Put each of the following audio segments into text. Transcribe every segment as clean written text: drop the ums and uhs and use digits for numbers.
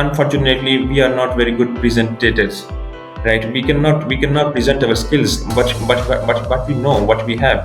unfortunately we are not very good presentators, right? We cannot present our skills, what we know, what we have.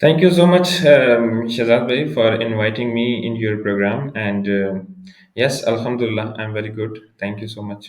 Thank you so much, Shazad bhai, for inviting me in your program. And yes, Alhamdulillah, I'm very good. Thank you so much.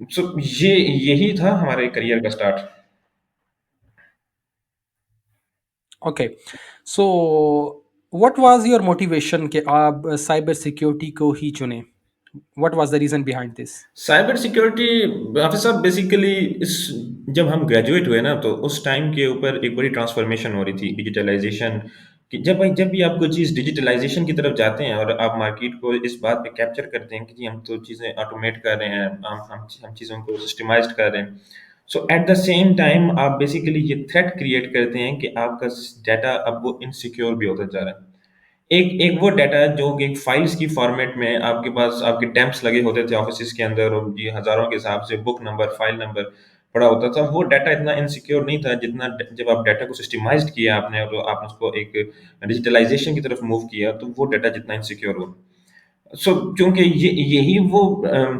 سو یہی تھا ہمارے career کا start. Okay, so what was your motivation کہ آپ cyber security کو ہی چنیں؟ What was the reason behind this? Cyber security Hafiz صاحب بیسیکلی اس جب ہم گریجویٹ ہوئے نا تو اس ٹائم کے اوپر ایک بڑی ٹرانسفارمیشن ہو رہی تھی ڈیجیٹلائزیشن کہ جب بھی آپ کوئی چیز ڈیجیٹلائزیشن کی طرف جاتے ہیں اور آپ مارکیٹ کو اس بات پہ کیپچر کرتے ہیں کہ جی ہم تو چیزیں آٹومیٹ کر رہے ہیں، ہم چیزوں کو سسٹمائزڈ کر رہے ہیں. So at the same time آپ بیسیکلی یہ تھریٹ کریٹ کرتے ہیں کہ آپ کا ڈیٹا اب وہ انسیکیور بھی ہوتا جا رہا ہے. ایک وہ ڈیٹا جو کہ ایک فائلز کی فارمیٹ میں آپ کے پاس آپ کے ٹیمپس لگے ہوتے تھے آفیسز کے اندر، اور جی ہزاروں کے حساب سے بک نمبر فائل نمبر پڑا ہوتا تھا. وہ ڈیٹا اتنا انسیکیور نہیں تھا جتنا جب آپ ڈیٹا کو سسٹمائزڈ کیا آپ نے اور آپ نے اس کو ایک ڈیجیٹلائزیشن کی طرف موو کیا تو وہ ڈیٹا جتنا انسیکیور ہو. سو چونکہ یہی وہ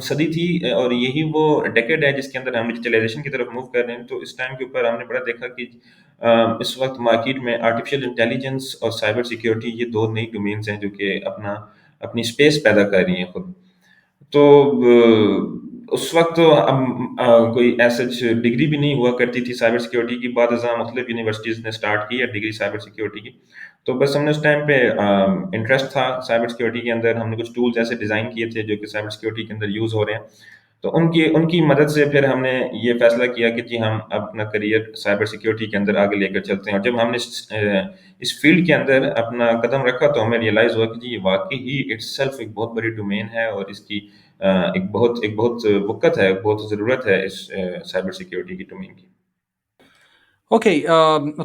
صدی تھی اور یہی وہ ڈیکیڈ ہے جس کے اندر ہم ڈیجیٹلائزیشن کی طرف موو کر رہے ہیں، تو اس ٹائم کے اوپر ہم نے بڑا دیکھا کہ اس وقت مارکیٹ میں آرٹیفیشیل انٹیلیجنس اور سائبر سیکیورٹی یہ دو نئی ڈومینس ہیں جو کہ اپنی اسپیس پیدا کر رہی ہیں خود. تو اس وقت تو کوئی ایسا ڈگری بھی نہیں ہوا کرتی تھی سائبر سیکیورٹی کی. بعد ازاں مختلف یونیورسٹیز نے اسٹارٹ کی ہے ڈگری سائبر سیکیورٹی کی. تو بس ہم نے اس ٹائم پہ انٹرسٹ تھا سائبر سیکیورٹی کے اندر، ہم نے کچھ ٹولز ایسے ڈیزائن کیے تھے جو کہ سائبر سیکیورٹی کے اندر یوز ہو رہے ہیں. تو ان کی مدد سے پھر ہم نے یہ فیصلہ کیا کہ جی ہم اپنا کریئر سائبر سیکیورٹی کے اندر آگے لے کر چلتے ہیں. اور جب ہم نے اس فیلڈ کے اندر اپنا قدم رکھا تو ہمیں ریئلائز ہوا کہ جی یہ واقعی ہی اٹ سیلف ایک بہت بڑی ڈومین ہے اور اس کی ایک بہت وقت ہے، بہت ضرورت ہے اس سائبر سیکیورٹی کی ڈومین کی. اوکے،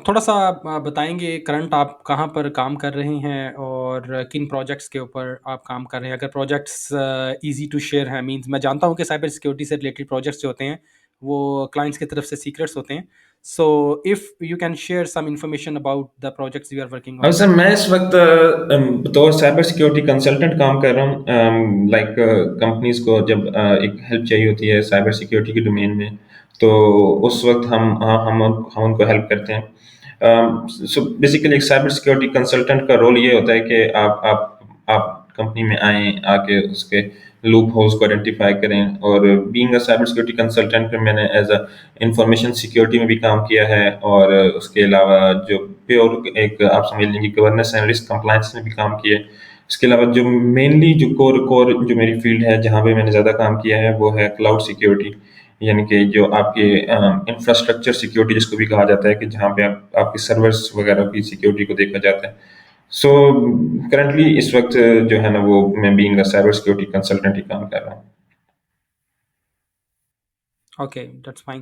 تھوڑا سا بتائیں گے کرنٹ آپ کہاں پر کام کر رہے ہیں اور کن پروجیکٹس کے اوپر آپ کام کر رہے ہیں؟ اگر پروجیکٹس ایزی ٹو شیئر ہیں، مینس میں جانتا ہوں کہ سائبر سیکیورٹی سے ریلیٹڈ پروجیکٹس جو ہوتے ہیں وہ کلائنٹس کی طرف سے سیکرٹس ہوتے ہیں. So if you can share some information about the projects you are working upon. سر میں اس وقت بطور سائبر سیکیورٹی کنسلٹنٹ کام کر رہا ہوں. لائک کمپنیز کو جب ایک ہیلپ چاہیے ہوتی ہے سائبر سیکیورٹی کی ڈومین میں تو اس وقت ہم ان کو ہیلپ کرتے ہیں. سو بیسیکلی ایک سائبر سیکیورٹی کنسلٹنٹ کا رول یہ ہوتا ہے کہ آپ کمپنی میں آئیں، آ کے اس کے لوپ ہولز کو آئیڈینٹیفائی کریں. اور being a cyber security consultant میں نے ایز اے انفارمیشن سیکیورٹی میں بھی کام کیا ہے، اور اس کے علاوہ جو پیور ایک آپ سمجھ لیں گے گورننس اینڈ رسک کمپلائنس میں بھی کام کیا ہے. اس کے علاوہ جو مینلی جو کور جو میری فیلڈ ہے جہاں پہ میں نے زیادہ کام کیا ہے وہ ہے کلاؤڈ سیکیورٹی، یعنی کہ جو آپ کے انفراسٹرکچر سیکیورٹی جس کو بھی کہا جاتا ہے کہ جہاں پہ آپ کی سرورس وغیرہ کی سیکیورٹی کو دیکھا جاتا ہے. سو کرنٹلی اس وقت جو ہے نا وہ میں being a cyber security consultant ہی کام کر رہا ہوں. Okay, that's fine.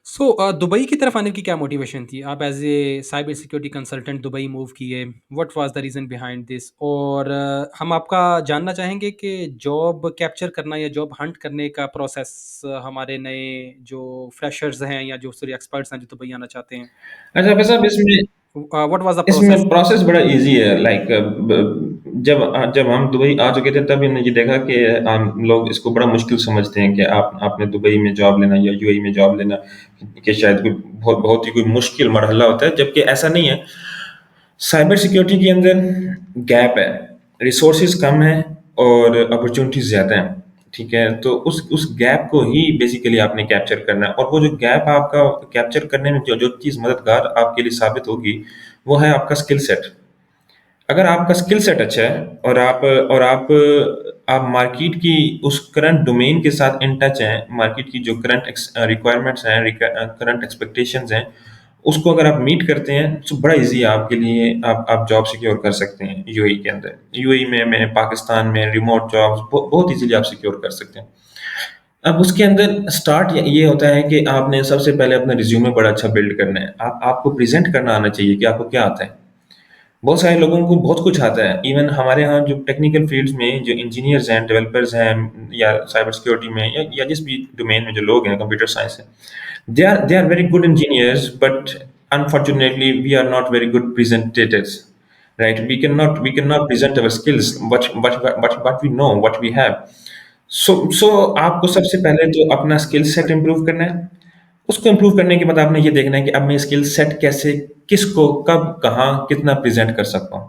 So Dubai کی طرف آنے کی کیا موٹیویشن تھی؟ آپ as a cyber security consultant Dubai move کیے، what was the reason behind this? اور ہم آپ کا جاننا چاہیں گے کہ جاب کیپچر کرنا یا جاب ہنٹ کرنے کا پروسیس ہمارے نئے جو فریشرز ہیں یا جو سوری ایکسپرٹس ہیں جو دبئی آنا چاہتے ہیں، اچھا بھائی صاحب وٹ واز دا اس میں پروسیس؟ پروسیس بڑا ایزی ہے. لائک جب ہم دبئی آ چکے تھے تب ہم نے یہ دیکھا کہ لوگ اس کو بڑا مشکل سمجھتے ہیں کہ آپ نے دبئی میں جاب لینا یا یو اے میں جاب لینا کہ شاید کوئی بہت ہی کوئی مشکل مرحلہ ہوتا ہے، جبکہ ایسا نہیں ہے. سائبر سیکیورٹی کے اندر گیپ ہے، ریسورسز کم ہیں اور اپرچونیٹیز زیادہ ہیں. ٹھیک ہے، تو اس گیپ کو ہی بیسیکلی آپ نے کیپچر کرنا ہے. اور وہ جو گیپ آپ کا کیپچر کرنے میں جو چیز مددگار آپ کے لیے ثابت ہوگی وہ ہے آپ کا اسکل سیٹ. اگر آپ کا اسکل سیٹ اچھا ہے اور آپ مارکیٹ کی اس کرنٹ ڈومین کے ساتھ ان ٹچ ہیں، مارکیٹ کی جو کرنٹ ریکوائرمنٹس ہیں، کرنٹ ایکسپیکٹیشنز ہیں، اس کو اگر آپ میٹ کرتے ہیں تو بڑا ایزی ہے آپ کے لیے. آپ جاب سیکیور کر سکتے ہیں یو اے کے اندر، یو اے میں پاکستان میں ریموٹ جابس بہت ایزیلی آپ سیکیور کر سکتے ہیں. اب اس کے اندر اسٹارٹ یہ ہوتا ہے کہ آپ نے سب سے پہلے اپنا ریزیومے بڑا اچھا بلڈ کرنا ہے. آپ کو پریزنٹ کرنا آنا چاہیے کہ آپ کو کیا آتا ہے. بہت سارے لوگوں کو بہت کچھ آتا ہے. ایون ہمارے ہاں جو ٹیکنیکل فیلڈز میں جو انجینئرز ہیں، ڈیولپرز ہیں، یا سائبر سیکیورٹی میں یا جس بھی ڈومین میں جو لوگ ہیں، کمپیوٹر سائنس ہیں، they are very good engineers, but unfortunately we are not very good presentators, right? We cannot present our skills, what we know, what we have. So آپ کو سب سے پہلے تو اپنا اسکل سیٹ امپروو کرنا ہے. اس کو امپروو کرنے کے بعد آپ نے یہ دیکھنا ہے کہ اب میں اسکل سیٹ کیسے، کس کو، کب، کہاں، کتنا پریزنٹ کر سکتا ہوں.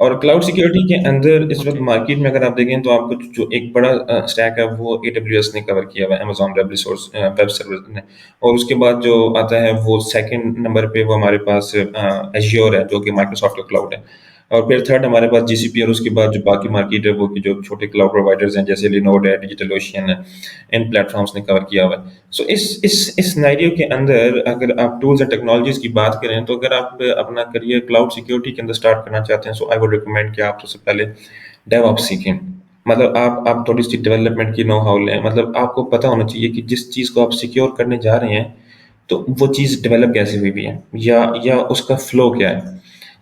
اور کلاؤڈ سیکیورٹی کے اندر اس وقت اوکے مارکیٹ میں اگر آپ دیکھیں تو آپ کو جو ایک بڑا اسٹیک ہے وہ اے ڈبلیو ایس نے کور کیا ہوا ہے، Amazon web resource web service نے. اور اس کے بعد جو آتا ہے وہ سیکنڈ نمبر پہ وہ ہمارے پاس ایزیور ہے جو کہ مائکروسافٹ کا کلاؤڈ ہے. اور پھر تھرڈ ہمارے پاس جی سی پی. اور اس کے بعد جو باقی مارکیٹ ہے وہ کہ جو چھوٹے کلاؤڈ پرووائڈرز ہیں جیسے لینوڈ ہے، ڈیجیٹل اوشین ہے، ان پلیٹ فارمس نے کور کیا ہوا ہے. سو اس سینیریو کے اندر اگر آپ ٹولز اینڈ ٹیکنالوجیز کی بات کریں تو اگر آپ اپنا کریئر کلاؤڈ سیکیورٹی کے اندر اسٹارٹ کرنا چاہتے ہیں سو آئی وڈ ریکمینڈ کہ آپ سب سے پہلے ڈیو آپ سیکھیں. مطلب آپ تھوڑی سی ڈیولپمنٹ کی نو ہاؤ لیں. مطلب آپ کو پتہ ہونا چاہیے کہ جس چیز کو آپ سیکیور کرنے جا رہے ہیں تو وہ چیز ڈیولپ کیسے ہوئی بھی ہے، یا اس کا فلو کیا ہے.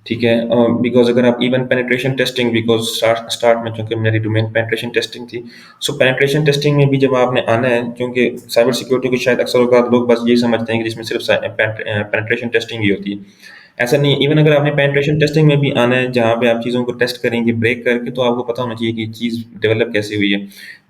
ٹھیک ہے. بیکاز اگر آپ even penetration testing, because start میں چونکہ میری ڈومین پینیٹریشن ٹیسٹنگ تھی، سو پینیٹریشن ٹیسٹنگ میں بھی جب آپ نے آنا ہے، کیونکہ سائبر سیکورٹی کو شاید اکثر اوقات لوگ بس یہی سمجھتے ہیں کہ جس میں صرف پینیٹریشن ٹیسٹنگ ہی ہوتی ہے. ایسا نہیں ہے. ایون اگر آپ نے پینیٹریشن ٹیسٹنگ میں بھی آنا ہے جہاں پہ آپ چیزوں کو ٹیسٹ کریں گے بریک کر کے، تو آپ کو پتا ہونا چاہیے کہ یہ چیز ڈیولپ کیسے ہوئی ہے،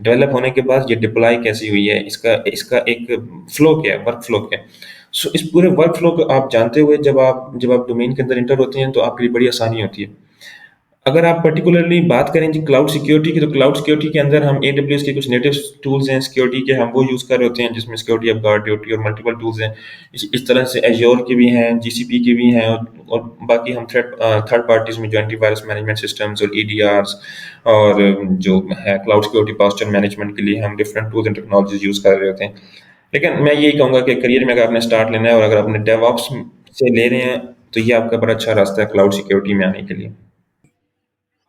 ڈیولپ ہونے کے بعد یہ ڈپلائی کیسی ہوئی ہے، اس کا ایک فلو کیا ہے، ورک فلو کیا ہے. سو اس پورے ورک فلو کو آپ جانتے ہوئے جب آپ ڈومین کے اندر انٹر ہوتے ہیں تو آپ کے لیے بڑی آسانی ہوتی ہے. اگر آپ پرٹیکولرلی بات کریں جی کلاؤڈ سیکیورٹی کی، تو کلاؤڈ سیکیورٹی کے اندر ہم اے ڈبلیو ایس کے کچھ نیٹو ٹولز ہیں سیکیورٹی کے، ہم وہ یوز کر رہے ہوتے ہیں جس میں سیکیورٹی آف گارڈ ڈیوٹی اور ملٹیپل ٹولز ہیں. اس طرح سے ایزیور کے بھی ہیں، جی سی پی کے بھی ہیں، اور باقی ہم تھرڈ پارٹیز میں جو اینٹی وائرس مینجمنٹ سسٹمز اور ای ڈی آرس اور جو ہے کلاؤڈ سیکیورٹی پاسچر مینجمنٹ کے لیے ہم different tools and technologies use کر رہے ہوتے ہیں. لیکن میں یہی کہوں گا کہ کریئر میں اگر آپ نے اسٹارٹ لینا ہے اور اگر آپ نے ڈیو آپس سے لے رہے ہیں تو یہ آپ کا بڑا اچھا راستہ ہے کلاؤڈ سیکیورٹی میں آنے کے لیے.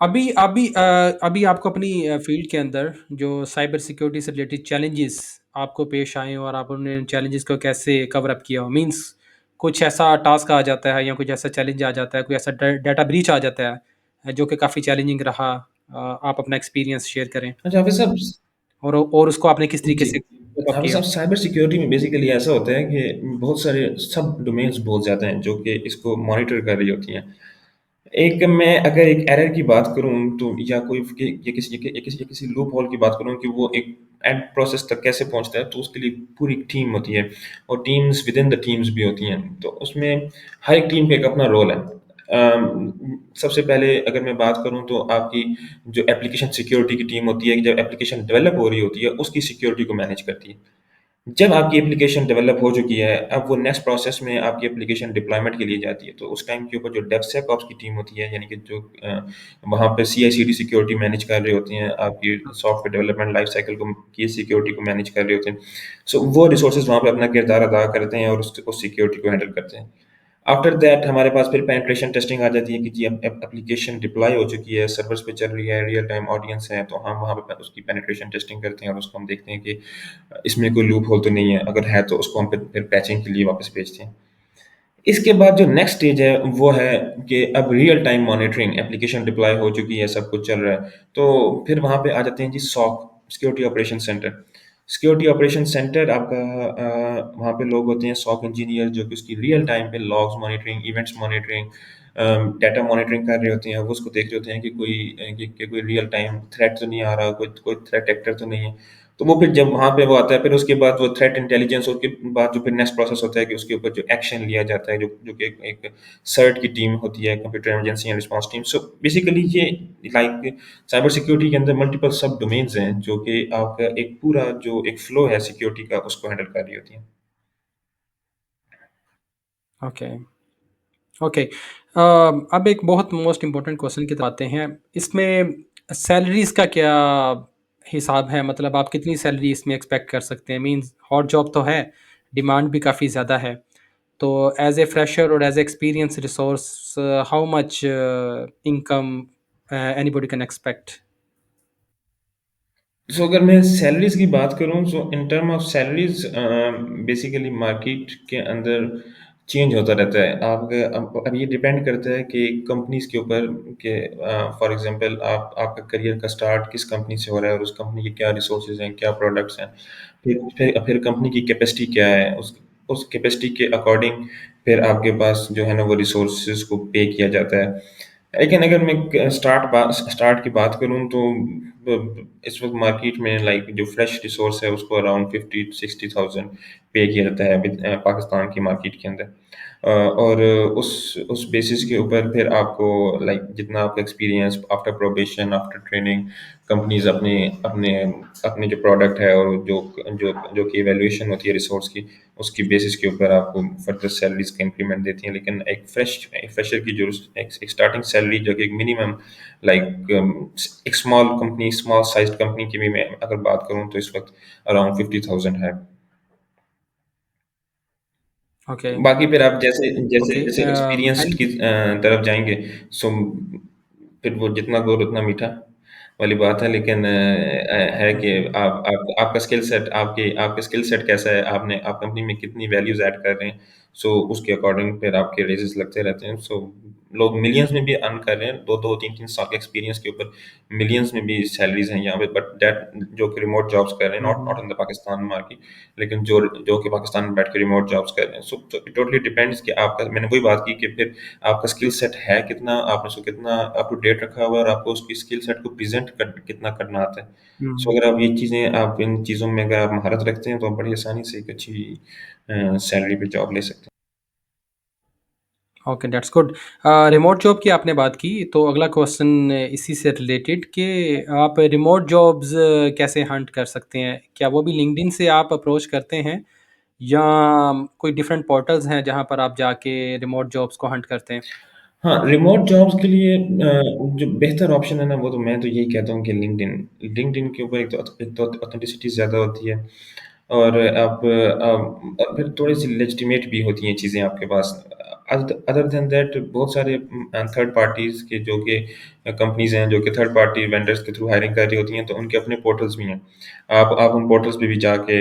ابھی آپ کو اپنی فیلڈ کے اندر جو سائبر سیکیورٹی سے ریلیٹڈ چیلنجز آپ کو پیش آئے ہوں اور آپ نے ان چیلنجز کو کیسے کور اپ کیا ہو، مینس کچھ ایسا ٹاسک آ جاتا ہے یا کچھ ایسا چیلنج آ جاتا ہے، کوئی ایسا ڈیٹا بریچ آ جاتا ہے جو کہ کافی چیلنجنگ رہا، آپ اپنا ایکسپیرینس شیئر کریں اچھا حافظ صاحب. اور اس کو آپ نے کس طریقے جی سے کوپ اپ حافظ کیا؟ صاحب، سائبر سیکیورٹی میں بیسیکلی ایسا ہوتا ہے کہ بہت سارے سب ڈومینس بہت زیادہ ہیں جو کہ اس کو مانیٹر کر رہی ہوتی ہیں. ایک میں اگر ایک ایرر کی بات کروں تو یا کوئی یا کسی لوپ ہول کی بات کروں کہ وہ ایک اینڈ پروسیس تک کیسے پہنچتا ہے، تو اس کے لیے پوری ٹیم ہوتی ہے اور teams with in the teams بھی ہوتی ہیں. تو اس میں ہر ایک ٹیم کا ایک اپنا رول ہے. سب سے پہلے اگر میں بات کروں تو آپ کی جو اپلیکیشن سیکیورٹی کی ٹیم ہوتی ہے کہ جب اپلیکیشن ڈیولپ ہو رہی ہوتی ہے اس کی سیکیورٹی کو مینیج کرتی ہے. جب آپ کی اپلیکیشن ڈیولپ ہو چکی ہے، اب وہ نیکسٹ پروسیس میں آپ کی اپلیکیشن ڈپلائمنٹ کے لیے جاتی ہے، تو اس ٹائم کے اوپر جو ڈیو سیک آپس کی ٹیم ہوتی ہے، یعنی کہ جو وہاں پہ سی آئی سی ڈی سیکیورٹی مینیج کر رہے ہوتے ہیں، آپ کی soft where development life cycle کی سیکیورٹی کو مینیج کر رہے ہوتے ہیں. سو وہ ریسورسز وہاں پہ اپنا کردار ادا کرتے ہیں اور اس سیکیورٹی کو ہینڈل کرتے ہیں. آفٹر دیٹ ہمارے پاس پھر پینٹریشن ٹیسٹنگ آ جاتی ہے کہ جی اب اپلیکیشن ڈپلائی ہو چکی ہے، سرورس پہ چل رہی ہے، ریئل ٹائم آڈینس ہے، تو ہم وہاں پہ اس کی پینٹریشن ٹیسٹنگ کرتے ہیں اور اس کو ہم دیکھتے ہیں کہ اس میں کوئی لوپ ہول تو نہیں ہے، اگر ہے تو اس کو ہم پھر پیچنگ کے لیے واپس بھیجتے ہیں. اس کے بعد جو نیکسٹ اسٹیج ہے وہ ہے کہ اب real time monitoring, application deploy ہو چکی ہے، سب کچھ چل رہا ہے، تو پھر وہاں پہ آ جاتے ہیں جی ساک، security operation centre. Security operation centre آپ کا وہاں پہ لوگ ہوتے ہیں ساک انجینئر جو کہ اس کی ریئل ٹائم پہ logs monitoring, events monitoring, data monitoring کر رہے ہوتے ہیں. وہ اس کو دیکھ رہے ہوتے ہیں کہ کوئی ریئل ٹائم تھریٹ تو نہیں آ رہا، کوئی تھریٹ ایکٹر تو نہیں ہے. تو وہ پھر جب وہاں پہ وہ آتا ہے پھر اس کے بعد وہ تھریٹ انٹیلیجنس، اس کے بعد جو پھر نیکسٹ پروسیس ہوتا ہے کہ اس کے اوپر جو ایکشن لیا جاتا ہے، جو کہ ایک سرٹ کی ٹیم ہوتی ہے، computer emergency and response team. So basically یہ لائک سائبر سیکیورٹی کے اندر ملٹیپل سب ڈومینز ہیں جو کہ آپ کا ایک پورا جو ایک فلو ہے سیکیورٹی کا اس کو ہینڈل کر رہی ہوتی ہیں. اوکے اوکے اب ایک بہت موسٹ امپورٹنٹ کوشچن کی طرف آتے ہیں. اس میں سیلریز کا کیا حساب ہے؟ مطلب آپ کتنی سیلری اس میں ایکسپیکٹ کر سکتے ہیں؟ مینز ہاٹ جاب تو ہے، ڈیمانڈ بھی کافی زیادہ ہے، تو ایز اے فریشر اور as a experience resource how much income anybody can expect? So اگر میں سیلریز کی بات کروں so in term of salaries basically market کے اندر چینج ہوتا رہتا ہے. آپ کا اب یہ ڈپینڈ کرتا ہے کہ کمپنیز کے اوپر کہ فار ایگزامپل آپ کا کریئر کا اسٹارٹ کس کمپنی سے ہو رہا ہے اور اس کمپنی کے کیا ریسورسز ہیں، کیا پروڈکٹس ہیں، پھر کمپنی کی کیپیسٹی کیا ہے، اس کیپیسٹی کے اکارڈنگ پھر آپ کے پاس جو ہے نا وہ ریسورسز کو پے کیا جاتا ہے. لیکن اگر میں اسٹارٹ کی بات کروں تو اس وقت مارکیٹ میں لائک جو فریش ریسورس ہے اس کو اراؤنڈ 50 to 60,000 پے کیا جاتا ہے پاکستان کی مارکیٹ کے اندر. اور اس بیسس کے اوپر پھر آپ کو لائک جتنا آپ کا experience after probation after training companies اپنے جو پروڈکٹ ہے اور جو کہ ایویلویشن ہوتی ہے ریسورس کی اس کی بیسس کے اوپر آپ کو فردر سیلریز کا انکریمنٹ دیتی ہیں. لیکن ایک فریشر کی جو ایک اسٹارٹنگ سیلری جو کہ ایک منیمم لائک ایک اسمال سائز کمپنی کی بھی میں اگر بات کروں تو اس وقت اراؤنڈ 50,000 ہے. اوکے. باقی پھر آپ جیسے جیسے اوکے. جیسے ایکسپیرینسڈ اینڈ کی طرف جائیں گے سو پھر وہ جتنا گور اتنا میٹھا والی بات ہے. لیکن ہے کہ آپ کا اسکل سیٹ آپ کے اسکل سیٹ کیسا ہے, آپ کمپنی میں کتنی ویلیوز ایڈ کر رہے ہیں, سو اس کے اکارڈنگ پھر آپ کے ریزز لگتے رہتے ہیں. سو لوگ ملینز میں بھی ارن کر رہے ہیں, دو دو تین تین سال کے ایکسپیرینس کے اوپر ملینز میں بھی سیلریز ہیں یہاں پہ. بٹ دیٹ جو کہ ریموٹ جابس کر رہے ہیں, not in the Pakistan market, لیکن جو کہ پاکستان میں بیٹھ کے ریموٹ جابس کر رہے ہیں. سو ٹوٹلی ڈیپینڈس کہ آپ کا, میں نے وہی بات کی کہ پھر آپ کا اسکل سیٹ ہے کتنا, آپ نے اس کو کتنا اپ ٹو ڈیٹ رکھا ہوا ہے, اور آپ کو اس کی اسکل سیٹ کو پریزنٹ کتنا کرنا آتا ہے. سو اگر آپ یہ چیزیں آپ ان چیزوں میں اگر آپ مہارت رکھتے ہیں تو آپ بڑی آسانی سے ایک اچھی سیلری پہ جاب لے سکتے ہیں. Okay, that's good. Remote job کی آپ نے بات کی, تو اگلا کوشچن اسی سے ریلیٹڈ کہ آپ ریموٹ جابز کیسے ہنٹ کر سکتے ہیں؟ کیا وہ بھی لنکڈ ان سے آپ اپروچ کرتے ہیں یا کوئی ڈفرینٹ پورٹلز ہیں جہاں پر آپ جا کے ریموٹ جابس کو ہنٹ کرتے ہیں؟ ہاں, ریموٹ جابس کے لیے جو بہتر آپشن ہے نا وہ تو میں تو یہی کہتا ہوں کہ لنکڈ ان کے اوپر ایک تو اوتھینٹسٹی زیادہ ہوتی ہے, اور آپ پھر تھوڑی سی لیجٹیمیٹ بھی ہوتی ہیں چیزیں آپ کے پاس. ادر دین دیٹ بہت سارے تھرڈ پارٹیز کے جو کہ کمپنیز ہیں جو کہ تھرڈ پارٹی وینڈرس کے تھرو ہائرنگ کر رہی ہوتی ہیں, تو ان کے اپنے پورٹلس بھی ہیں. آپ ان پورٹلس پہ بھی جا کے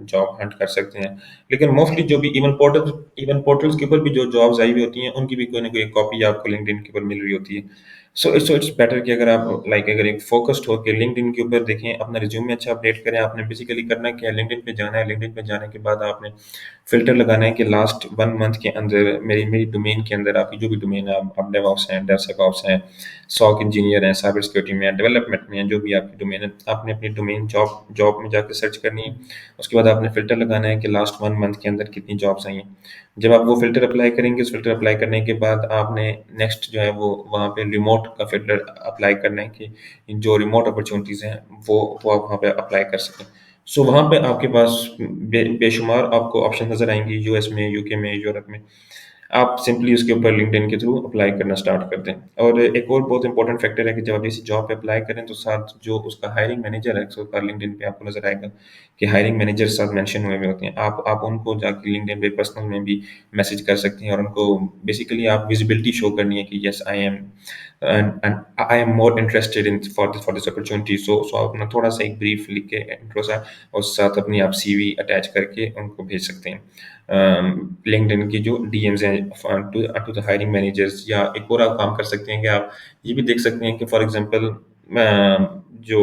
جاب ہنٹ کر سکتے ہیں. لیکن موسٹلی جو بھی ایون پورٹلس کے اوپر بھی جو جابز آئی ہوئی ہوتی ہیں ان کی بھی کوئی نہ کوئی کاپی آپ کو لنکڈ ان کے اوپر مل رہی ہوتی ہے. سو اٹس بیٹر کہ اگر آپ لائک اگر ایک فوکسڈ ہو کے لنکڈ ان کے اوپر دیکھیں, اپنا ریزیوم اچھا اپڈیٹ کریں. آپ نے بیسیکلی کرنا کیا ہے, لنکڈ ان پہ جانا ہے. لنکڈ ان پہ جانے کے بعد آپ نے فلٹر لگانا ہے کہ لاسٹ 1 منتھ کے اندر میری ڈومین کے اندر آپ کی جو بھی ڈومین ہے, آپ ڈیو آپس ہیں, ڈیو سیک آپس ہیں, ساک انجینئر ہیں, سائبر سیکورٹی میں ہیں, ڈیولپمنٹ میں ہیں, جو بھی آپ کی ڈومین ہے, آپ نے اپنی ڈومین جاب میں جا کے سرچ کرنی ہے. اس کے بعد آپ نے فلٹر لگانا ہے کہ لاسٹ 1 منتھ کے اندر کتنی جابس آئی ہیں. جب آپ وہ فلٹر اپلائی کریں گے, اس فلٹر اپلائی کرنے کے بعد آپ نے نیکسٹ جو ہے وہ وہاں پہ ریموٹ کا فلٹر اپلائی کرنا ہے کہ جو ریموٹ اپرچونیٹیز ہیں وہ آپ وہاں پہ اپلائی کر سکیں. سو وہاں پہ آپ کے پاس بے شمار آپ کو آپشن نظر آئیں گی, US میں, UK میں, یورپ میں. آپ سمپلی اس کے اوپر لنکڈ ان کے تھرو اپلائی کرنا اسٹارٹ کر دیں. اور ایک اور بہت انپورٹنٹ فیکٹر ہے کہ جب آپ اسی جاب پہ اپلائی کریں تو ساتھ جو اس کا ہائرنگ مینیجر ہے, اس کا لنکڈ ان پہ آپ کو نظر آئے گا کہ ہائرنگ مینیجر ساتھ مینشن ہوئے ہوتے ہیں. آپ ان کو جا کے لنکڈ ان پہ پرسنل میں بھی میسج کر سکتے ہیں, اور ان کو بیسیکلی آپ ویزیبلٹی شو کرنی ہے کہ yes I am more interested in for this opportunity. So آپ اپنا تھوڑا سا ایک بریف لکھ کے انٹرو سا, اور ساتھ اپنی آپ CV اٹیچ کر کے ان کو بھیج سکتے ہیں. لنکڈ ان کی جو DMs ہیں ٹو دا ہائرنگ مینیجرس. یا ایک اور آپ کام کر سکتے ہیں کہ آپ یہ بھی دیکھ سکتے ہیں کہ فار ایگزامپل جو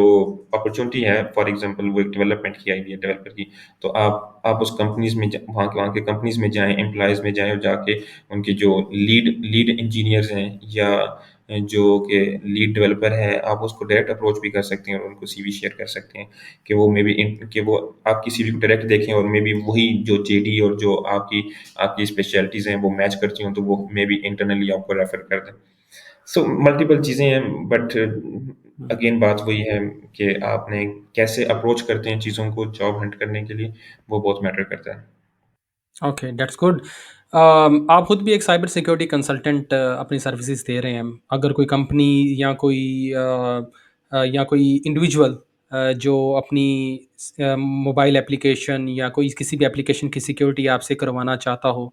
اپرچونیٹی ہے, فار ایگزامپل وہ ایک ڈیولپمنٹ کی آئی ہوئی ہے ڈیولپر کی, تو آپ اس کمپنیز میں وہاں کے کمپنیز میں جائیں, امپلائیز میں جائیں, اور جا کے ان کے جو لیڈ انجینئرز ہیں یا جو کہ لیڈ ڈیولپر ہے, آپ اس کو ڈائریکٹ اپروچ بھی کر سکتے ہیں اور ان کو CV شیئر کر سکتے ہیں کہ وہ مے بی کہ وہ آپ کی CV کو ڈائریکٹ دیکھیں, اور مے بی وہی جو JD اور جو آپ کی اسپیشلٹیز ہیں وہ میچ کرتی ہوں, تو وہ مے بی انٹرنلی آپ کو ریفر کر دیں. سو ملٹیپل چیزیں ہیں, بٹ اگین بات وہی ہے کہ آپ نے کیسے اپروچ کرتے ہیں چیزوں کو جاب ہنٹ کرنے کے لیے, وہ بہت میٹر کرتا ہے. Okay, that's good. آپ خود بھی ایک سائبر سیکیورٹی کنسلٹنٹ اپنی سروسز دے رہے ہیں. اگر کوئی کمپنی یا کوئی انڈیویجول جو اپنی موبائل اپلیکیشن یا کوئی کسی بھی اپلیکیشن کی سیکیورٹی آپ سے کروانا چاہتا ہو,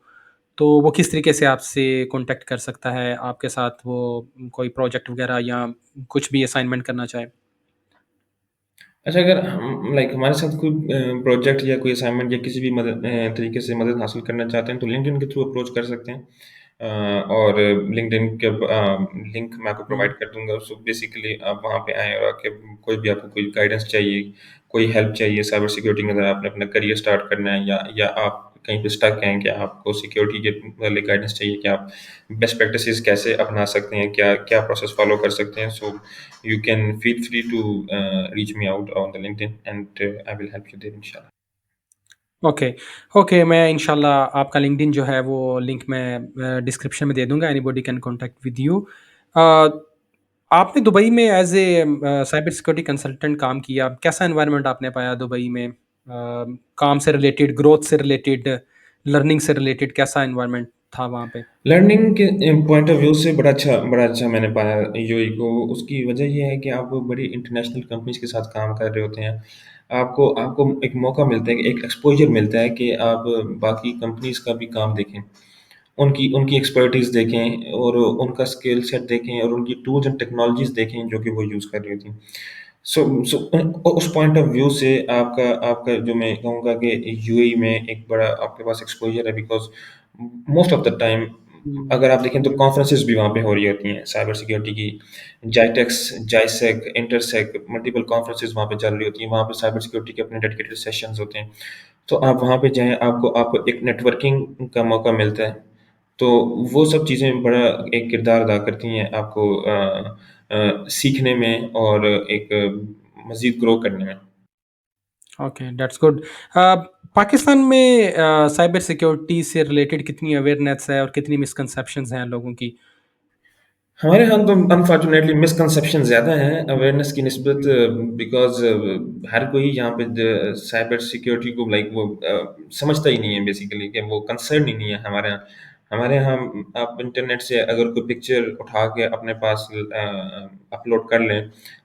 تو وہ کس طریقے سے آپ سے کانٹیکٹ کر سکتا ہے, آپ کے ساتھ وہ کوئی پروجیکٹ وغیرہ یا کچھ بھی اسائنمنٹ کرنا چاہے؟ اچھا, اگر لائک ہمارے ساتھ کوئی پروجیکٹ یا کوئی اسائنمنٹ یا کسی بھی طریقے سے مدد حاصل کرنا چاہتے ہیں تو لنکڈ ان کے تھرو اپروچ کر سکتے ہیں. اور لنکڈ ان کے لنک میں آپ کو پرووائڈ کر دوں گا. سو بیسیکلی آپ وہاں پہ آئیں, اور آ کے کوئی بھی آپ کو کوئی گائیڈنس چاہیے, کوئی ہیلپ چاہیے سائبر سیکورٹی کے اندر, آپ نے اپنا کریئر اسٹارٹ کرنا ہے, یا آپ کہیں پہ اسٹک ہیں، کہ آپ کو سیکیورٹی کے متعلق گائیڈنس چاہیے کہ آپ بیسٹ پریکٹسز کیسے اپنا سکتے ہیں، کیا کیا پروسیس فالو کر سکتے ہیں، so you can feel free to reach me out on the LinkedIn and I will help you there ان شاء اللہ۔ اوکے، اوکے، میں انشاءاللہ آپ کا لنکڈ جو ہے وہ لنک میں ڈسکرپشن میں دے دوں گا، anybody can contact with you. آپ نے دبئی میں as a cyber security consultant کام کیا، کیسا انوائرمنٹ آپ نے پایا دبئی میں؟ کام سے ریلیٹڈ، گروتھ سے ریلیٹڈ، لرننگ سے ریلیٹڈ کیسا انوائرمنٹ تھا وہاں پہ؟ لرننگ کے پوائنٹ آف ویو سے بڑا اچھا میں نے پایا یو اے کو۔ اس کی وجہ یہ ہے کہ آپ بڑی انٹرنیشنل کمپنیز کے ساتھ کام کر رہے ہوتے ہیں، آپ کو ایک موقع ملتا ہے، کہ ایک ایکسپوجر ملتا ہے کہ آپ باقی کمپنیز کا بھی کام دیکھیں، ان کی ایکسپرٹیز دیکھیں، اور ان کا اسکل سیٹ دیکھیں، اور ان کی ٹولز اینڈ ٹیکنالوجیز دیکھیں جو کہ وہ یوز کر رہی ہوتی ہیں۔ سو اس پوائنٹ آف ویو سے آپ کا جو میں کہوں گا کہ یو اے میں ایک بڑا آپ کے پاس ایکسپوجر ہے، because most of the time ہوں، اگر آپ دیکھیں تو کانفرنسز بھی وہاں پہ ہو رہی ہوتی ہیں سائبر سیکیورٹی کی، جائٹیکس، جائسیک، انٹرسیک، ملٹیپل کانفرنسز وہاں پہ چل رہی ہوتی ہیں، وہاں پہ سائبر سیکیورٹی کے اپنے ڈیڈیکیٹڈ سیشنز ہوتے ہیں۔ تو آپ وہاں پہ جائیں، آپ کو ایک نیٹ ورکنگ کا موقع ملتا ہے، تو وہ سب چیزیں بڑا ایک کردار ادا کرتی ہیں آپ کو سیکھنے میں اور ایک مزید گرو کرنے میں۔ Okay, that's good. پاکستان میں سائبر سیکورٹی سے ریلیٹڈ کتنی اویئرنیس ہے اور کتنی مسکنسیپشنز ہیں لوگوں کی؟ ہمارے ہاں تو انفارچونیٹلی مسکنسیپشن زیادہ ہیں اویئرنیس کی نسبت، بیکاز ہر کوئی یہاں پہ سائبر سیکیورٹی کو لائک وہ سمجھتا ہی نہیں ہے بیسیکلی، کہ وہ کنسرن ہی نہیں ہے ہمارے یہاں آپ انٹرنیٹ سے اگر کوئی پکچر اٹھا کے اپنے پاس اپلوڈ کر لیں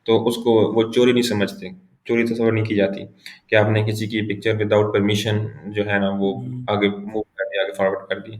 تو اس کو وہ چوری نہیں سمجھتے، چوری تصور نہیں کی جاتی کہ آپ نے کسی کی پکچر وداؤٹ پرمیشن جو ہے نا وہ ہوں، آگے موو کر دی، آگے فارورڈ کر دی۔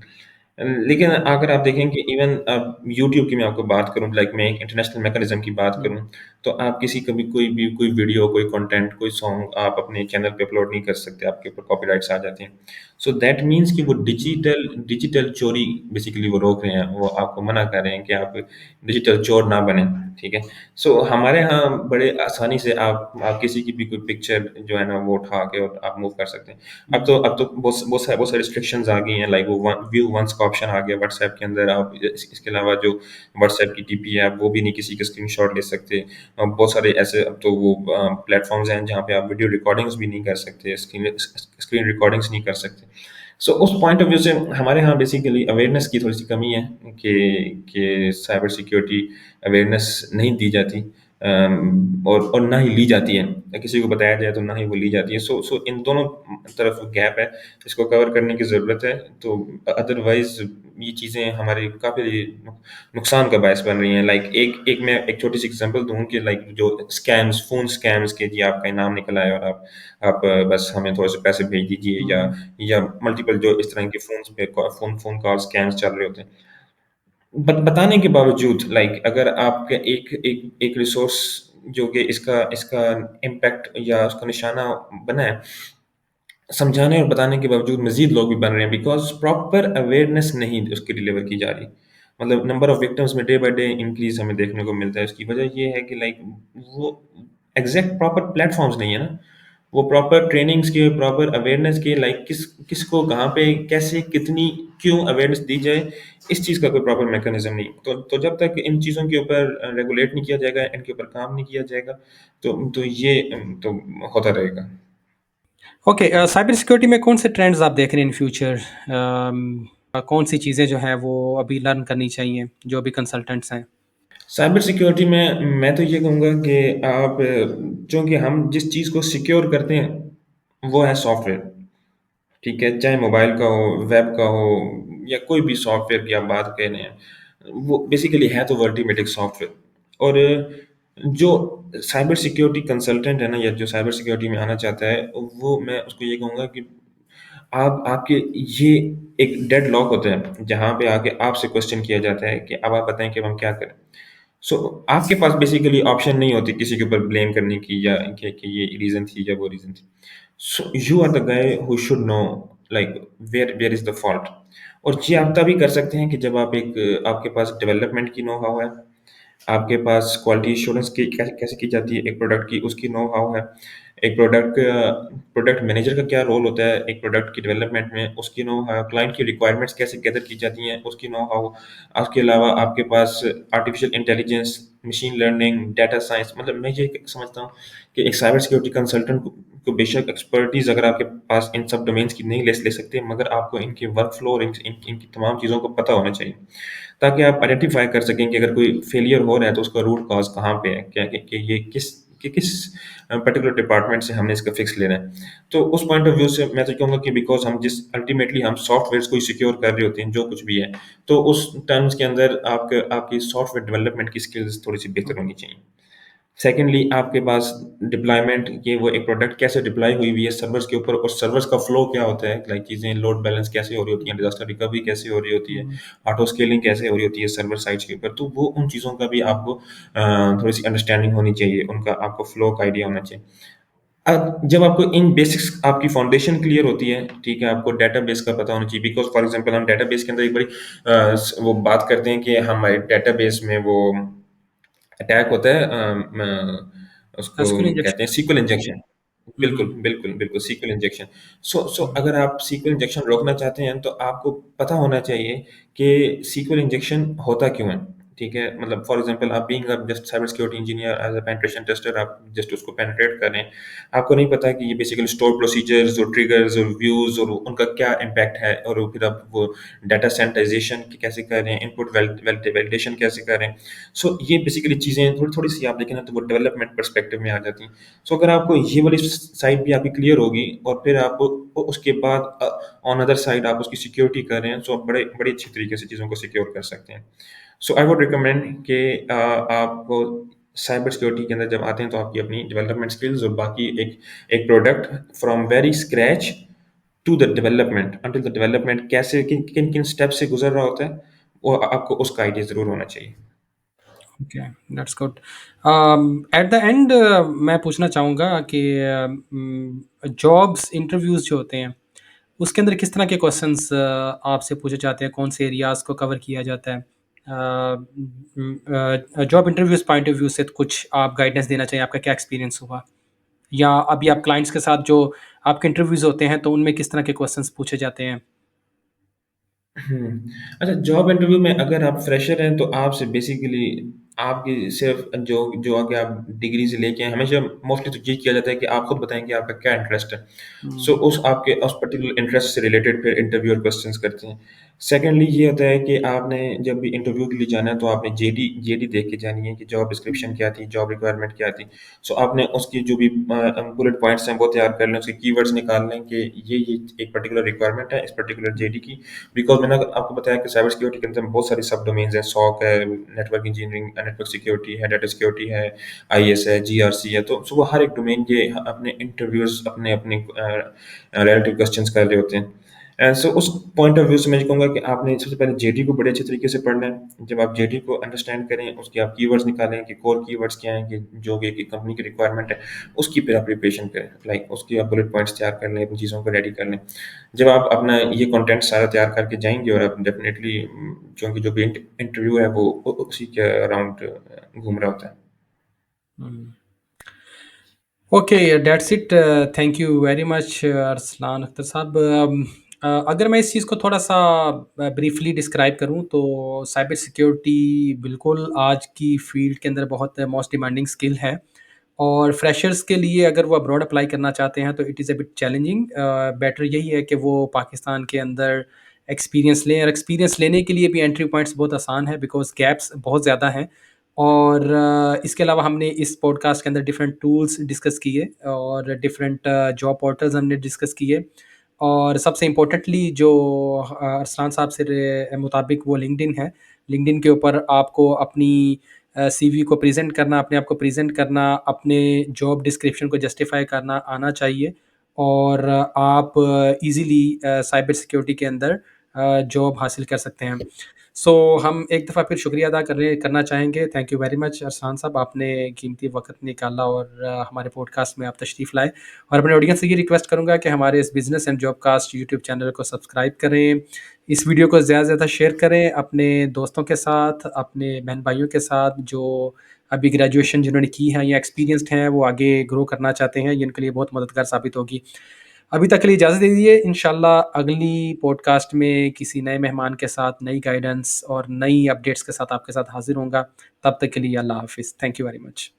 لیکن اگر آپ دیکھیں کہ ایون اب یوٹیوب کی میں آپ کو بات کروں، لائک میں ایک انٹرنیشنل میکانزم کی بات ہوں، کروں، تو آپ کسی کا بھی کوئی ویڈیو، کوئی کنٹینٹ، کوئی سانگ آپ اپنے چینل پہ اپلوڈ نہیں کر سکتے، آپ کے اوپر کاپی رائٹس آ جاتے ہیں۔ سو دیٹ مینس کہ وہ ڈیجیٹل چوری بیسیکلی وہ روک رہے ہیں، وہ آپ کو منع کر رہے ہیں کہ آپ ڈیجیٹل چور نہ بنیں، ٹھیک ہے۔ سو ہمارے ہاں بڑے آسانی سے آپ کسی کی بھی کوئی پکچر جو ہے نا وہ اٹھا کے اور آپ موو کر سکتے ہیں۔ اب تو بہت ساری ریسٹرکشنز آ گئی ہیں، لائک وہ ویو ونس کا آپشن آ گیا واٹس ایپ کے اندر، آپ اس کے علاوہ جو واٹس ایپ کی ٹی پی ہے وہ بھی نہیں کسی کا اسکرین شاٹ لے سکتے۔ بہت سارے ایسے اب تو وہ پلیٹ فارمز ہیں جہاں پہ آپ ویڈیو ریکارڈنگس بھی نہیں کر سکتے، اسکرین ریکارڈنگس نہیں کر سکتے۔ سو اس پوائنٹ آف ویو سے ہمارے یہاں بیسیکلی اویئرنیس کی تھوڑی سی کمی ہے، کہ سائبر سیکیورٹی اویئرنیس نہیں دی جاتی، اور نہ ہی لی جاتی ہے، کسی کو بتایا جائے تو نہ ہی وہ لی جاتی ہے۔ سو ان دونوں طرف گیپ ہے، اس کو کور کرنے کی ضرورت ہے۔ تو ادروائز یہ چیزیں ہمارے کافی نقصان کا باعث بن رہی ہیں۔ لائک میں ایک چھوٹی سی ایگزامپل دوں کہ لائک جو اسکیمز، فون اسکیمز کے جی آپ کا انعام نکل آئے اور آپ بس ہمیں تھوڑے سے پیسے بھیج دیجیے، ہوں، یا ملٹیپل جو اس طرح کے فونس پہ فون کال اسکیمز چل رہے ہوتے ہیں، بتانے کے باوجود لائک اگر آپ کا ایک ریسورس جو کہ اس کا امپیکٹ یا اس کا نشانہ بنا ہے، سمجھانے اور بتانے کے باوجود مزید لوگ بھی بن رہے ہیں، بیکاز پراپر اویئرنیس نہیں اس کی ڈلیور کی جا رہی۔ مطلب نمبر آف وکٹمس میں ڈے بائی ڈے انکریز ہمیں دیکھنے کو ملتا ہے۔ اس کی وجہ یہ ہے کہ لائک وہ ایگزیکٹ پراپر پلیٹ فارمز نہیں ہے نا، وہ پراپر ٹریننگس کے، پراپر اویئرنیس کے، لائک کس کو کہاں پہ کیسے کتنی کیوں اویئرنیس دی جائے، اس چیز کا کوئی پراپر میکانزم نہیں۔ تو جب تک ان چیزوں کے اوپر ریگولیٹ نہیں کیا جائے گا، ان کے اوپر کام نہیں کیا جائے گا، تو یہ تو ہوتا رہے گا۔ اوکے، سائبر سیکورٹی میں کون سے ٹرینڈز آپ دیکھ رہے ہیں ان فیوچر؟ کون سی چیزیں جو ہیں وہ ابھی لرن کرنی چاہیے جو ابھی کنسلٹنٹس ہیں؟ سائبر سیکیورٹی میں تو یہ کہوں گا کہ آپ چونکہ ہم جس چیز کو سیکیور کرتے ہیں وہ ہے سافٹ ویئر، ٹھیک ہے، چاہے موبائل کا ہو، ویب کا ہو، یا کوئی بھی سافٹ ویئر کی آپ بات کہہ رہے ہیں، وہ بیسیکلی ہے تو الٹیمیٹ ایک سافٹ ویئر۔ اور جو سائبر سیکیورٹی کنسلٹنٹ ہے نا، یا جو سائبر سیکیورٹی میں آنا چاہتا ہے، وہ میں اس کو یہ کہوں گا کہ آپ کے یہ ایک ڈیڈ لاک ہوتا ہے جہاں پہ آ کے آپ سے کوشچن کیا جاتا ہے کہ اب آپ بتائیں کہ اب ہم کیا کریں۔ سو آپ کے پاس بیسیکلی آپشن نہیں ہوتی کسی کے اوپر بلیم کرنے کی، یا کہ یہ ریزن تھی یا وہ ریزن تھی۔ So you are the guy who should know like where is the fault. اور یہ آپ تبھی کر سکتے ہیں کہ جب آپ کے پاس ڈیولپمنٹ کی نو ہاؤ ہے، آپ کے پاس کوالٹی ایشورنس کی کیسے کی جاتی ہے ایک پروڈکٹ کی، اس کی نو ہاؤ ہے، ایک پروڈکٹ مینیجر کا کیا رول ہوتا ہے ایک پروڈکٹ کی ڈیولپمنٹ میں، اس کی نو ہاؤ، کلائنٹ کی ریکوائرمنٹس کیسے گیدر کی جاتی ہیں، اس کی نو ہاؤ، اس کے علاوہ آپ کے پاس artificial intelligence, machine learning, data science, مطلب میں یہ سمجھتا ہوں کہ ایک سائبر سیکورٹی کنسلٹنٹ کو بے شک ایکسپرٹیز اگر آپ کے پاس ان سب ڈومینس کی نہیں لے سکتے، مگر آپ کو ان کے ورک فلو اور ان کی تمام چیزوں کو پتہ ہونا چاہیے، تاکہ آپ آئیڈینٹیفائی کر سکیں کہ اگر کوئی فیلئر ہو رہا ہے تو اس کا روٹ کاز کہاں پہ ہے، کیا کہ یہ کس پرٹیکولر ڈپارٹمنٹ سے ہم نے اس کا فکس لینا ہے۔ تو اس پوائنٹ آف ویو سے میں تو کہوں گا کہ بیکاز ہم الٹیمیٹلی ہم سافٹ ویئرس کو سیکیور کر رہے ہوتے ہیں جو کچھ بھی ہے، تو اس ٹرمز کے اندر آپ کی سافٹ ویئر ڈیولپمنٹ کی اسکلز تھوڑی سی بہتر ہونی چاہیے۔ سیکنڈلی آپ کے پاس ڈپلائمنٹ، کہ وہ ایک پروڈکٹ کیسے ڈپلائی ہوئی ہوئی ہے سرورز کے اوپر، اور سرورز کا فلو کیا ہوتا ہے، لائک چیزیں لوڈ بیلنس کیسے ہو رہی ہوتی ہیں، ڈیزاسٹر ریکوری کیسے ہو رہی ہوتی ہے، آٹو اسکیلنگ کیسے ہو رہی ہوتی ہے سرور سائٹس کے اوپر، تو وہ ان چیزوں کا بھی آپ کو تھوڑی سی انڈرسٹینڈنگ ہونی چاہیے، ان کا آپ کو فلو کا آئیڈیا ہونا چاہیے۔ جب آپ کو ان بیسکس آپ کی فاؤنڈیشن کلیئر ہوتی ہے، ٹھیک ہے، آپ کو ڈیٹا بیس کا پتہ ہونا چاہیے، بیکاز فار ایگزامپل ہم ڈیٹا بیس کے اندر ایک بڑی وہ بات کرتے ہیں کہ ہمارے ڈیٹا بیس میں وہ اٹیک ہوتا ہے، اس کو ایسکول کہتے انجیکشن. ہیں سیکول انجیکشن۔ بالکل بالکل بالکل سیکول انجیکشن۔ سو اگر آپ سیکول انجیکشن روکنا چاہتے ہیں تو آپ کو پتہ ہونا چاہیے کہ سیکول انجیکشن ہوتا کیوں ہے، ٹھیک ہے، مطلب فار ایگزامپل آپ being just cyber security engineer as a penetration tester, آپ جسٹ اس کو پینٹریٹ کر رہے ہیں، آپ کو نہیں پتا کہ یہ بیسیکلی اسٹور پروسیجرز اور ٹریگرز اور ویوز اور ان کا کیا امپیکٹ ہے، اور پھر آپ وہ ڈیٹا سینٹائزیشن کیسے کر رہے ہیں، ان پٹ ویلیڈیشن کیسے کر رہے ہیں۔ سو یہ بیسیکلی چیزیں تھوڑی تھوڑی سی آپ دیکھیں نا تو وہ ڈیولپمنٹ پرسپیکٹو میں آ جاتی ہیں۔ سو اگر آپ کو یہ والی سائڈ بھی آپ کی کلیئر ہوگی، اور پھر آپ اس کے بعد آن ادر سائڈ آپ اس کی سیکیورٹی کر رہے ہیں، سو آپ بڑے اچھی طریقے سے چیزوں کو سیکیور کر سکتے ہیں۔ سو آئی ووڈ ریکمینڈ کہ آپ کو سائبر سیکورٹی کے اندر جب آتے ہیں تو آپ کی اپنی ڈیولپمنٹ اسکلز اور باقی ایک product from very scratch to the development until the development کیسے کن کن اسٹیپ سے گزر رہا ہوتا ہے، وہ آپ کو اس کا آئیڈیا ضرور ہونا چاہیے۔ Okay, that's good. At the end میں پوچھنا چاہوں گا کہ جابس انٹرویوز جو ہوتے ہیں اس کے اندر کس طرح کے کوشچنس آپ سے پوچھے جاتے ہیں، کون سے ایریاز کو کور کیا جاتا ہے؟ Job interviews point of view سے کچھ آپ گائیڈنس دینا چاہیے، آپ کا کیا ایکسپیرینس ہوا، یا ابھی آپ کلائنٹس کے ساتھ جو آپ کے انٹرویوز ہوتے ہیں تو ان میں کس طرح کے کوشچنس پوچھے جاتے ہیں؟ اچھا، جاب انٹرویو میں اگر آپ فریشر ہیں تو آپ سے بیسیکلی آپ کی صرف جو آگے آپ ڈگری سے لے کے ہیں، ہمیشہ موسٹلی تو یہ کیا جاتا ہے کہ آپ خود بتائیں کہ آپ کا کیا انٹرسٹ ہے۔ سو اس آپ کے اس پرٹیکولر انٹرسٹ سے ریلیٹڈ پھر انٹرویور کوسچنس کرتے ہیں۔ سیکنڈلی یہ ہوتا ہے کہ آپ نے جب بھی انٹرویو کے لیے جانا ہے تو آپ نے جے ڈی دیکھ کے جانی ہے کہ جاب ڈسکرپشن کیا تھی، جاب ریکوائرمنٹ کیا تھی۔ سو آپ نے اس کی جو بھی بلٹ پوائنٹس ہیں وہ تیار کر لیں، اس کے کی ورڈز نکال لیں کہ یہ ایک پرٹیکولر ریکوائرمنٹ ہے اس پرٹیکولر جے ڈی کی، بیکاز میں نے آپ کو بتایا کہ سائبر سیکورٹی کے اندر بہت ساری سب ڈومینز ہیں، سوک ہے، network engineering, network security ہے، ڈیٹا سیکورٹی ہے، آئی ایس ہے، جی آر سی ہے، تو وہ ہر ایک ڈومین کے اپنے انٹرویوز اپنے اپنے ریلیٹیو کوسچنس کر رہے ہوتے ہیں۔ سو اس پوائنٹ آف ویو سے میں کہوں گا کہ آپ نے سب سے پہلے جے ڈی کو بڑے اچھے طریقے سے پڑھنا ہے۔ جب آپ جے ڈی کو انڈرسٹینڈ کریں، اس کے آپ کی ورڈز نکالیں کہ کور کی ورڈز کیا ہیں، کہ جو کہ کمپنی کی ریکوائرمنٹ ہے، اس کی پھر آپ پریپریشن کریں، لائک اس کی آپ بلٹ پوائنٹس تیار کر لیں، اپنی چیزوں کو ریڈی کر لیں۔ جب آپ اپنا یہ کنٹینٹ سارا تیار کر کے جائیں گے، اور آپ ڈیفینیٹلی چونکہ جو بھی انٹرویو ہے وہ اسی کے اراؤنڈ گھوم رہا ہوتا ہے۔ Okay, that's it. Thank you very much Arsalan Akhtar صاحب. اگر میں اس چیز کو تھوڑا سا بریفلی ڈسکرائب کروں تو سائبر سیکیورٹی بالکل آج کی فیلڈ کے اندر بہت موسٹ ڈیمانڈنگ اسکل ہے، اور فریشرس کے لیے اگر وہ ابراڈ اپلائی کرنا چاہتے ہیں تو it is a but challenging. Better یہی ہے کہ وہ پاکستان کے اندر ایکسپیرینس لیں، اور ایکسپیرینس لینے کے لیے بھی انٹری پوائنٹس بہت آسان ہے بیکاز گیپس بہت زیادہ ہیں. اور اس کے علاوہ ہم نے اس پوڈ کاسٹ کے اندر ڈفرینٹ ٹولس ڈسکس کیے، اور ڈفرینٹ جاب پورٹلز ہم نے ڈسکس کیے، اور سب سے امپورٹنٹلی جو ارسلان صاحب سے مطابق وہ لنکڈ ان ہے. لنکڈ ان کے اوپر آپ کو اپنی سی وی کو پریزنٹ کرنا، اپنے آپ کو پریزنٹ کرنا، اپنے جاب ڈسکرپشن کو جسٹیفائی کرنا آنا چاہیے، اور آپ ایزیلی سائبر سیکیورٹی کے اندر جاب حاصل کر سکتے ہیں. سو ہم ایک دفعہ پھر شکریہ ادا کرنا چاہیں گے. Thank you very much Arsalan صاحب، آپ نے قیمتی وقت نکالا اور ہمارے پوڈ کاسٹ میں آپ تشریف لائے. اور اپنے آڈینس سے یہ ریکویسٹ کروں گا کہ ہمارے اس business and job cast YouTube channel کو سبسکرائب کریں، اس ویڈیو کو زیادہ سے زیادہ شیئر کریں اپنے دوستوں کے ساتھ، اپنے بہن بھائیوں کے ساتھ جو ابھی گریجویشن جنہوں نے کی ہے یا ایکسپیرینسڈ ہیں وہ آگے گرو کرنا چاہتے ہیں، یہ ان کے لیے بہت مددگار ثابت ہوگی۔ ابھی تک کے لیے اجازت دے دیجیے، انشاءاللہ اگلی پوڈ کاسٹ میں کسی نئے مہمان کے ساتھ نئی گائیڈنس اور نئی اپڈیٹس کے ساتھ آپ کے ساتھ حاضر ہوں گا۔ تب تک کے لیے اللہ حافظ، تھینک یو ویری مچ۔